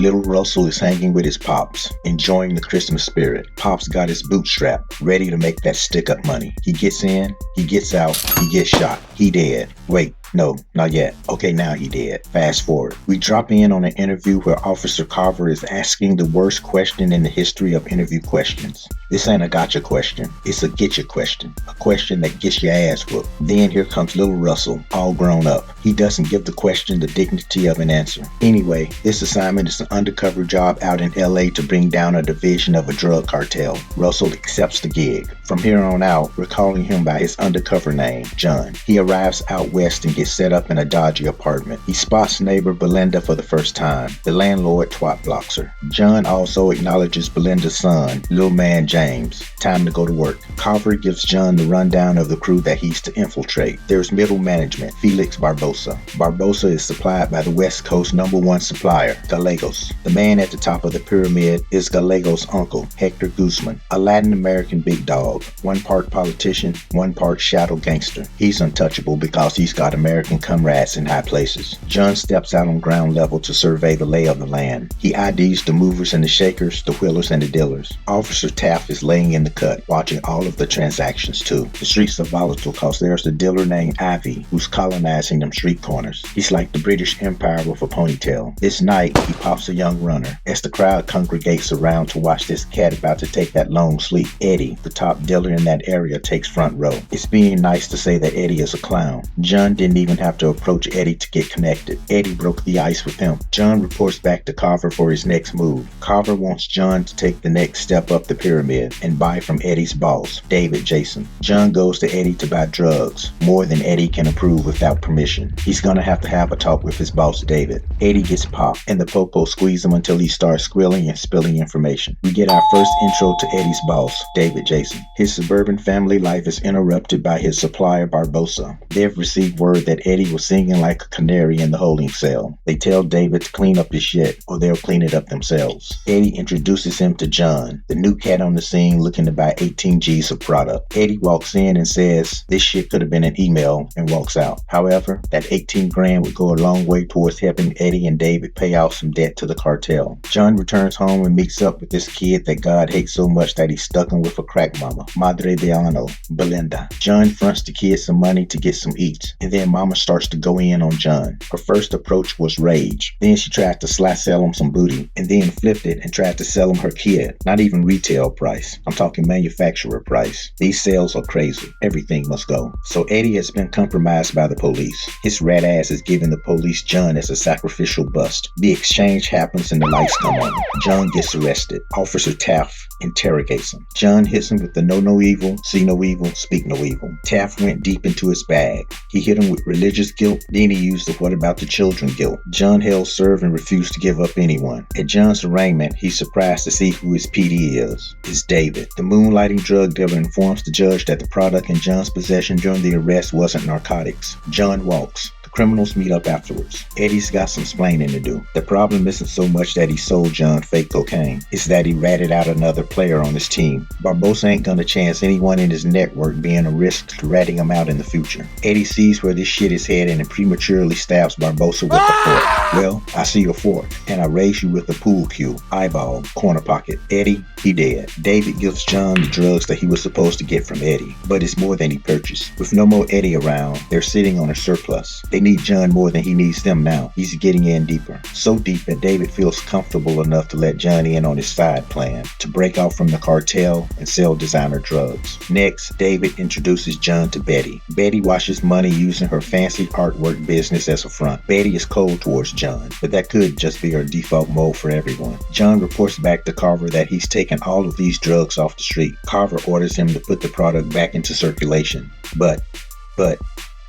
Little Russell is hanging with his pops, enjoying the Christmas spirit. Pops got his bootstrap, ready to make that stick-up money. He gets in, he gets out, he gets shot. He dead. Wait, no, not yet. Okay, now he dead. Fast forward. We drop in on an interview where Officer Carver is asking the worst question in the history of interview questions. This ain't a gotcha question. It's a get you question. A question that gets your ass whooped. Then here comes Little Russell, all grown up. He doesn't give the question the dignity of an answer. Anyway, this assignment is an undercover job out in LA to bring down a division of a drug cartel. Russell accepts the gig. From here on out, we're calling him by his undercover name, John. He arrives out west and gets set up in a dodgy apartment. He spots neighbor Belinda for the first time. The landlord twat blocks her. John also acknowledges Belinda's son, little man James. Time to go to work. Carver gives John the rundown of the crew that he's to infiltrate. There's middle management, Felix Barbosa. Barbosa is supplied by the West Coast #1 supplier, Gallegos. The man at the top of the pyramid is Gallegos' uncle, Hector Guzman, a Latin American big dog, one part politician, one part shadow gangster. He's untouchable because he's got American comrades in high places. John steps out on ground level to survey the lay of the land. He IDs the movers and the shakers, the wheelers and the dealers. Officer Taft is laying in the cut, watching all of the transactions too. The streets are volatile because there's a dealer named Ivy who's colonizing them street corners. He's like the British Empire with a ponytail. This night, he pops a young runner. As the crowd congregates around to watch this cat about to take that long sleep, Eddie, the top dealer in that area, takes front row. It's being nice to say that Eddie is a clown. John didn't even have to approach Eddie to get connected. Eddie broke the ice with him. John reports back to Carver for his next move. Carver wants John to take the next step up the pyramid and buy from Eddie's boss, David Jason. John goes to Eddie to buy drugs, more than Eddie can approve without permission. He's gonna have to have a talk with his boss, David. Eddie gets popped, and the popo squeeze him until he starts squealing and spilling information. We get our first intro to Eddie's boss, David Jason. His suburban family life is interrupted by his supplier, Barbosa. They've received word that Eddie was singing like a canary in the holding cell. They tell David to clean up his shit, or they'll clean it up themselves. Eddie introduces him to John, the new cat on the scene looking to buy 18 G's of product. Eddie walks in and says this shit could have been an email and walks out. However, that 18 grand would go a long way towards helping Eddie and David pay off some debt to the cartel. John returns home and meets up with this kid that God hates so much that he stuck him with a crack mama, Madre de Ano, Belinda. John fronts the kid some money to get some eats, and then mama starts to go in on John. Her first approach was rage. Then she tried to sell him some booty, and then flipped it and tried to sell him her kid. Not even retail price. I'm talking manufacturer price. These sales are crazy. Everything must go. So Eddie has been compromised by the police. His rat ass is giving the police John as a sacrificial bust. The exchange happens and the lights come on. John gets arrested. Officer Taft interrogates him. John hits him with the know no evil, see no evil, speak no evil. Taft went deep into his bag. He hit him with religious guilt, then he used the what about the children guilt. John held serve and refused to give up anyone. At John's arraignment, he's surprised to see who his PD is. It's David. The moonlighting drug dealer informs the judge that the product in John's possession during the arrest wasn't narcotics. John walks. Criminals meet up afterwards. Eddie's got some splaining to do. The problem isn't so much that he sold John fake cocaine. It's that he ratted out another player on his team. Barbosa ain't gonna chance anyone in his network being a risk to ratting him out in the future. Eddie sees where this shit is headed and prematurely stabs Barbosa with a fork. Well, I see a fork, and I raise you with a pool cue. Eyeball, corner pocket. Eddie, he dead. David gives John the drugs that he was supposed to get from Eddie, but it's more than he purchased. With no more Eddie around, they're sitting on a surplus. They need John more than he needs them now. He's getting in deeper. So deep that David feels comfortable enough to let John in on his side plan to break out from the cartel and sell designer drugs. Next, David introduces John to Betty. Betty washes money using her fancy artwork business as a front. Betty is cold towards John, but that could just be her default mode for everyone. John reports back to Carver that he's taken all of these drugs off the street. Carver orders him to put the product back into circulation. But,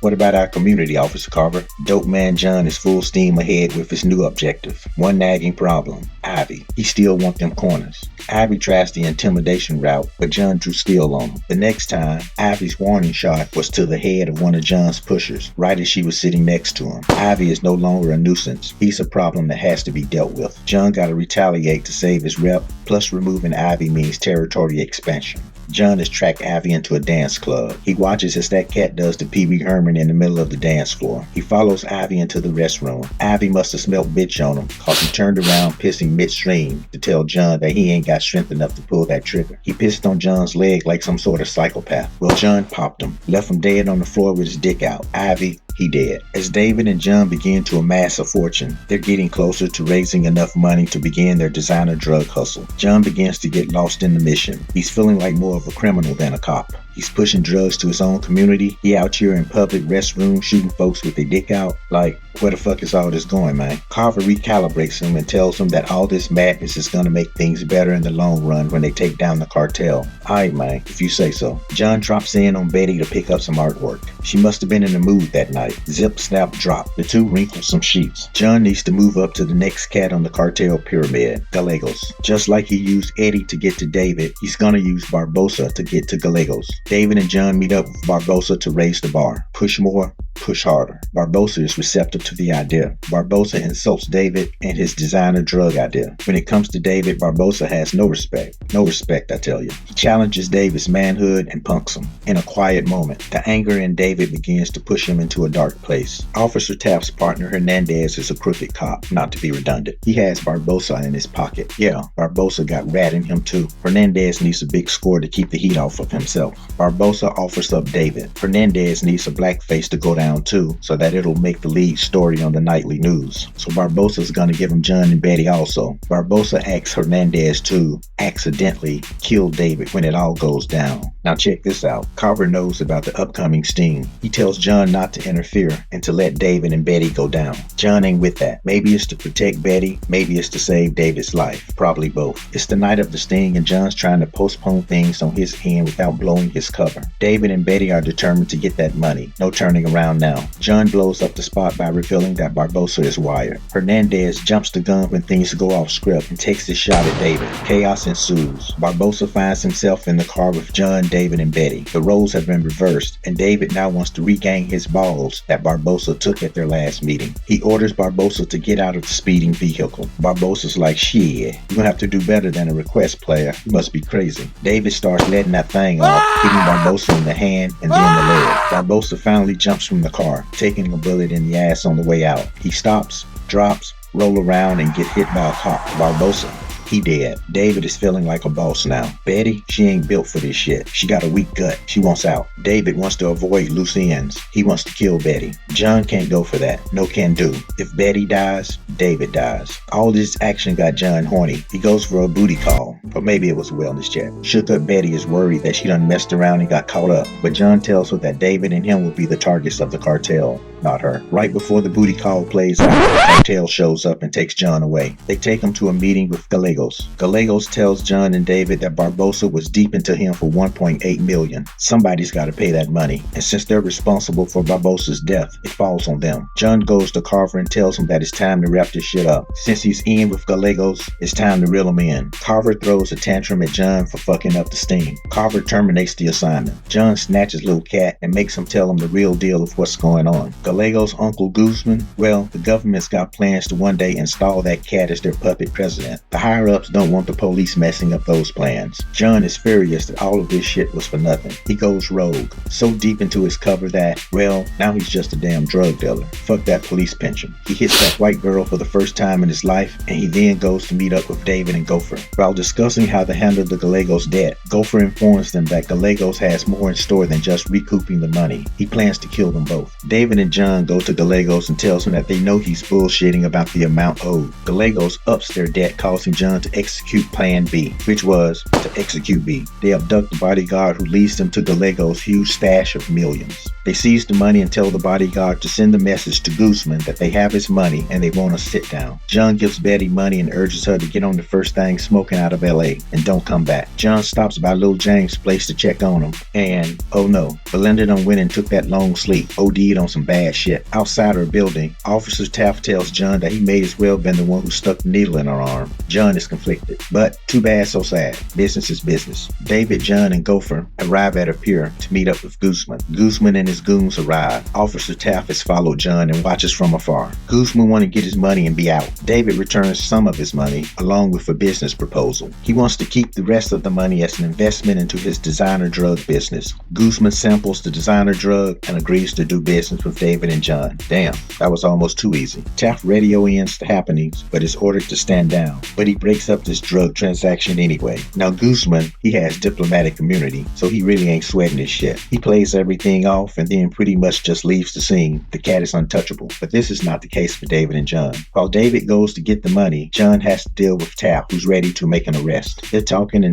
what about our community, Officer Carver? Dope man John is full steam ahead with his new objective. One nagging problem, Ivy. He still want them corners. Ivy tries the intimidation route, but John drew steel on him. The next time, Ivy's warning shot was to the head of one of John's pushers, right as she was sitting next to him. Ivy is no longer a nuisance. He's a problem that has to be dealt with. John gotta retaliate to save his rep, Plus, removing Ivy means territory expansion. John has tracked Ivy into a dance club. He watches as that cat does to Pee Wee Herman in the middle of the dance floor. He follows Ivy into the restroom. Ivy must have smelled bitch on him, cause he turned around pissing midstream to tell John that he ain't got strength enough to pull that trigger. He pissed on John's leg like some sort of psychopath. Well, John popped him, left him dead on the floor with his dick out. Ivy, he dead. As David and John begin to amass a fortune, they're getting closer to raising enough money to begin their designer drug hustle. John begins to get lost in the mission. He's feeling like more of a criminal than a cop. He's pushing drugs to his own community. He out here in public restrooms shooting folks with their dick out. Like, where the fuck is all this going, man? Carver recalibrates him and tells him that all this madness is gonna make things better in the long run when they take down the cartel. Alright, man, if you say so. John drops in on Betty to pick up some artwork. She must have been in the mood that night. Zip, snap, drop. The two wrinkle some sheets. John needs to move up to the next cat on the cartel pyramid, Gallegos. Just like he used Eddie to get to David, he's gonna use Barbosa to get to Gallegos. David and John meet up with Barbosa to raise the bar. Push more, push harder. Barbosa is receptive to the idea. Barbosa insults David and his designer drug idea. When it comes to David, Barbosa has no respect. No respect, I tell you. He challenges David's manhood and punks him. In a quiet moment, the anger in David begins to push him into a dark place. Officer Taft's partner Hernandez is a crooked cop, not to be redundant. He has Barbosa in his pocket. Yeah, Barbosa got rat in him too. Hernandez needs a big score to keep the heat off of himself. Barbosa offers up David. Hernandez needs a black face to go down too, so that it'll make the lead story on the nightly news. So Barbosa's gonna give him John and Betty also. Barbosa asks Hernandez to accidentally kill David when it all goes down. Now check this out. Carver knows about the upcoming sting. He tells John not to interfere and to let David and Betty go down. John ain't with that. Maybe it's to protect Betty, maybe it's to save David's life. Probably both. It's the night of the sting and John's trying to postpone things on his end without blowing his cover. David and Betty are determined to get that money. No turning around now. John blows up the spot by revealing that Barbosa is wired. Hernandez jumps the gun when things go off script and takes his shot at David. Chaos ensues. Barbosa finds himself in the car with John, David, and Betty. The roles have been reversed, and David now wants to regain his balls that Barbosa took at their last meeting. He orders Barbosa to get out of the speeding vehicle. Barbosa's like, shit, you're gonna have to do better than a request, player. You must be crazy. David starts letting that thing off, hitting Barbosa in the hand and then the leg. Barbosa finally jumps from the car, taking a bullet in the ass on the way out. He stops, drops, roll around, and get hit by a cop. Barbosa, he dead. David is feeling like a boss now. Betty, she ain't built for this shit. She got a weak gut. She wants out. David wants to avoid loose ends. He wants to kill Betty. John can't go for that. No can do. If Betty dies, David dies. All this action got John horny. He goes for a booty call. Or maybe it was a wellness check. Shook up Betty is worried that she done messed around and got caught up. But John tells her that David and him will be the targets of the cartel, not her. Right before the booty call plays out, the cartel shows up and takes John away. They take him to a meeting with Gallegos. Gallegos tells John and David that Barbosa was deep into him for $1.8 million. Somebody's got to pay that money, and since they're responsible for Barbosa's death, it falls on them. John goes to Carver and tells him that it's time to wrap this shit up. Since he's in with Gallegos, it's time to reel him in. Carver throws a tantrum at John for fucking up the sting. Carver terminates the assignment. John snatches little cat and makes him tell him the real deal of what's going on. Gallegos' Uncle Guzman, well, the government's got plans to one day install that cat as their puppet president. The higher-ups don't want the police messing up those plans. John is furious that all of this shit was for nothing. He goes rogue, so deep into his cover that, well, now he's just a damn drug dealer. Fuck that police pension. He hits that white girl for the first time in his life, and he then goes to meet up with David and Gopher. While discussing how to handle the Gallegos debt, Gopher informs them that Gallegos has more in store than just recouping the money. He plans to kill them both. David and John go to Gallegos and tells him that they know he's bullshitting about the amount owed. Gallegos ups their debt, causing John to execute Plan B, which was to execute B. They abduct the bodyguard who leads them to Gallegos' huge stash of millions. They seize the money and tell the bodyguard to send a message to Guzman that they have his money and they want to sit down. John gives Betty money and urges her to get on the first thing smoking out of LA and don't come back. John stops by Lil James' place to check on him, and oh no, Belinda done went and took that long sleep, OD'd on some bad bad shit. Outside her building, Officer Taft tells John that he may as well been the one who stuck the needle in her arm. John is conflicted, but too bad, so sad. Business is business. David, John, and Gopher arrive at a pier to meet up with Guzman. Guzman and his goons arrive. Officer Taft has followed John and watches from afar. Guzman wants to get his money and be out. David returns some of his money, along with a business proposal. He wants to keep the rest of the money as an investment into his designer drug business. Guzman samples the designer drug and agrees to do business with David and John. Damn, that was almost too easy. Taft radio ends the happenings, but is ordered to stand down. But he breaks up this drug transaction anyway. Now Guzman, he has diplomatic immunity, so he really ain't sweating his shit. He plays everything off and then pretty much just leaves the scene. The cat is untouchable. But this is not the case for David and John. While David goes to get the money, John has to deal with Taft, who's ready to make an arrest. They're talking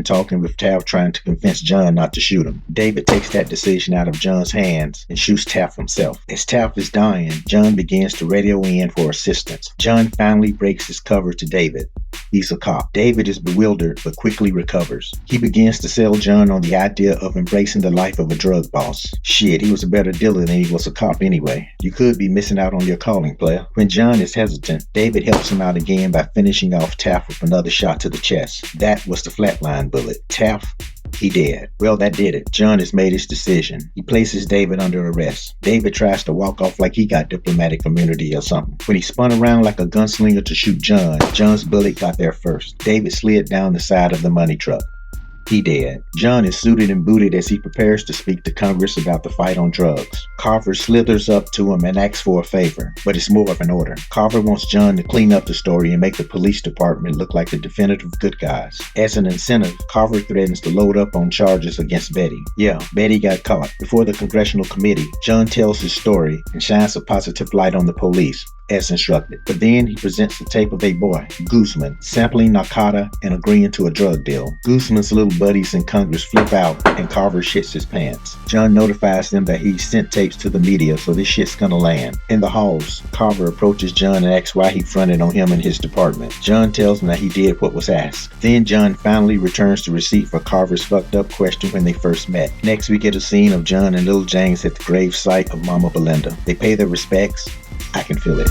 with Taft trying to convince John not to shoot him. David takes that decision out of John's hands and shoots Taft himself. As Taft is dying, John begins to radio in for assistance. John finally breaks his cover to David. He's a cop. David is bewildered but quickly recovers. He begins to sell John on the idea of embracing the life of a drug boss. Shit, he was a better dealer than he was a cop anyway. You could be missing out on your calling, player. When John is hesitant, David helps him out again by finishing off Taft with another shot to the chest. That was the flatline bullet. Taft, he dead. Well, that did it. John has made his decision. He places David under arrest. David tries to walk off like he got diplomatic immunity or something. When he spun around like a gunslinger to shoot John, John's bullet got there first. David slid down the side of the money truck. He dead. John is suited and booted as he prepares to speak to Congress about the fight on drugs. Carver slithers up to him and asks for a favor, but it's more of an order. Carver wants John to clean up the story and make the police department look like the definitive good guys. As an incentive, Carver threatens to load up on charges against Betty. Yeah, Betty got caught. Before the congressional committee, John tells his story and shines a positive light on the police, as instructed. But then he presents the tape of a boy, Guzman, sampling narcotica and agreeing to a drug deal. Guzman's little buddies in Congress flip out and Carver shits his pants. John notifies them that he sent tapes to the media, so this shit's gonna land. In the halls, Carver approaches John and asks why he fronted on him and his department. John tells him that he did what was asked. Then John finally returns the receipt for Carver's fucked up question when they first met. Next we get a scene of John and little James at the grave site of Mama Belinda. They pay their respects. I can feel it.